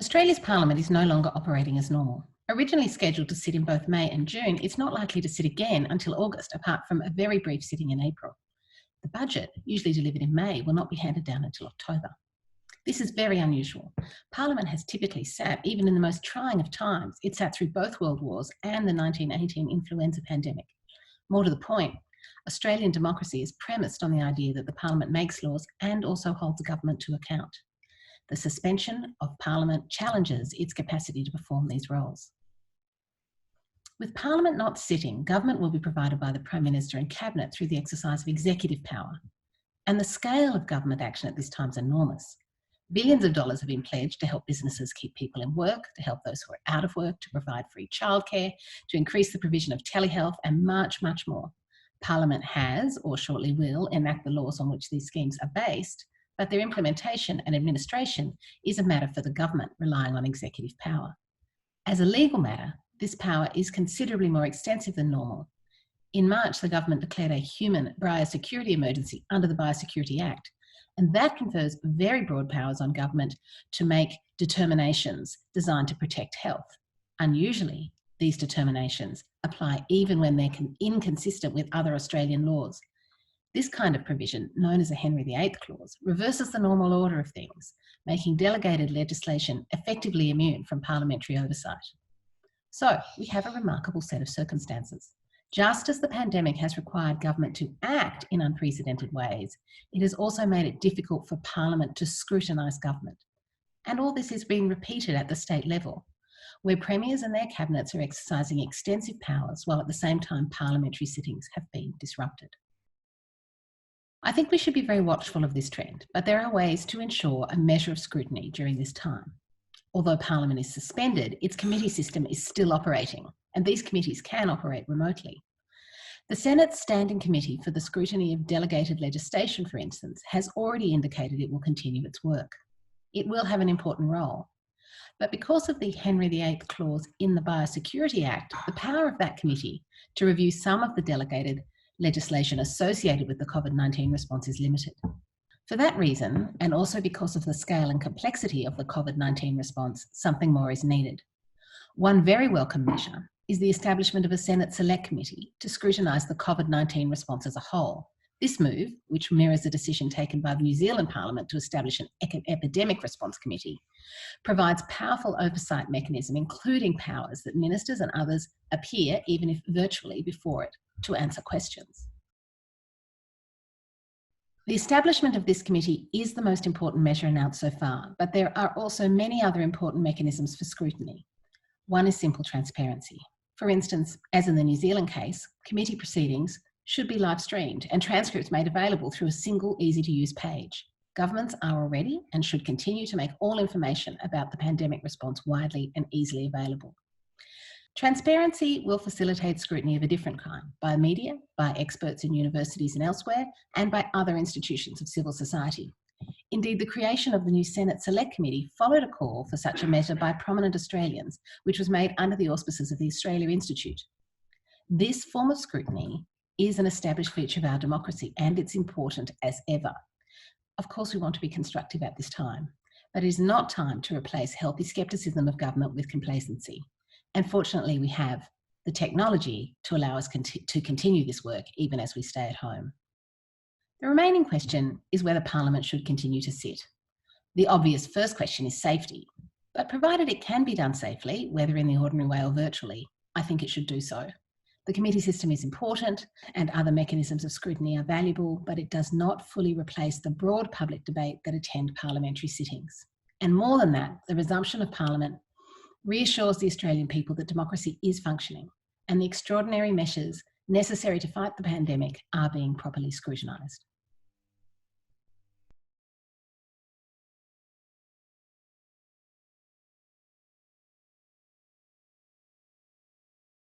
Australia's Parliament is no longer operating as normal. Originally scheduled to sit in both May and June, it's not likely to sit again until August, apart from a very brief sitting in April. The budget, usually delivered in May, will not be handed down until October. This is very unusual. Parliament has typically sat, even in the most trying of times, it sat through both World Wars and the 1918 influenza pandemic. More to the point, Australian democracy is premised on the idea that the Parliament makes laws and also holds the government to account. The suspension of Parliament challenges its capacity to perform these roles. With Parliament not sitting, government will be provided by the Prime Minister and Cabinet through the exercise of executive power. And the scale of government action at this time is enormous. Billions of dollars have been pledged to help businesses keep people in work, to help those who are out of work, to provide free childcare, to increase the provision of telehealth, and much, much more. Parliament has, or shortly will, enact the laws on which these schemes are based, but their implementation and administration is a matter for the government, relying on executive power. As a legal matter, this power is considerably more extensive than normal. In March, the government declared a human biosecurity emergency under the Biosecurity Act, and that confers very broad powers on government to make determinations designed to protect health. Unusually, these determinations apply even when they're inconsistent with other Australian laws. This kind of provision, known as a Henry VIII clause, reverses the normal order of things, making delegated legislation effectively immune from parliamentary oversight. So, we have a remarkable set of circumstances. Just as the pandemic has required government to act in unprecedented ways, it has also made it difficult for Parliament to scrutinise government. And all this is being repeated at the state level, where premiers and their cabinets are exercising extensive powers while at the same time parliamentary sittings have been disrupted. I think we should be very watchful of this trend, but there are ways to ensure a measure of scrutiny during this time. Although Parliament is suspended, its committee system is still operating, and these committees can operate remotely. The Senate's Standing Committee for the Scrutiny of Delegated Legislation, for instance, has already indicated it will continue its work. It will have an important role. But because of the Henry VIII clause in the Biosecurity Act, the power of that committee to review some of the delegated legislation associated with the COVID-19 response is limited. For that reason, and also because of the scale and complexity of the COVID-19 response, something more is needed. One very welcome measure is the establishment of a Senate Select Committee to scrutinise the COVID-19 response as a whole. This move, which mirrors a decision taken by the New Zealand Parliament to establish an Epidemic Response Committee, provides powerful oversight mechanism, including powers that ministers and others appear, even if virtually, before it to answer questions. The establishment of this committee is the most important measure announced so far, but there are also many other important mechanisms for scrutiny. One is simple transparency. For instance, as in the New Zealand case, committee proceedings should be live streamed and transcripts made available through a single, easy-to-use page. Governments are already and should continue to make all information about the pandemic response widely and easily available. Transparency will facilitate scrutiny of a different kind, by media, by experts in universities and elsewhere, and by other institutions of civil society. Indeed, the creation of the new Senate Select Committee followed a call for such a measure by prominent Australians, which was made under the auspices of the Australia Institute. This form of scrutiny is an established feature of our democracy, and it's important as ever. Of course, we want to be constructive at this time, but it is not time to replace healthy scepticism of government with complacency. And fortunately, we have the technology to allow us to continue this work even as we stay at home. The remaining question is whether Parliament should continue to sit. The obvious first question is safety, but provided it can be done safely, whether in the ordinary way or virtually, I think it should do so. The committee system is important and other mechanisms of scrutiny are valuable, but it does not fully replace the broad public debate that attend parliamentary sittings. And more than that, the resumption of Parliament reassures the Australian people that democracy is functioning and the extraordinary measures necessary to fight the pandemic are being properly scrutinised.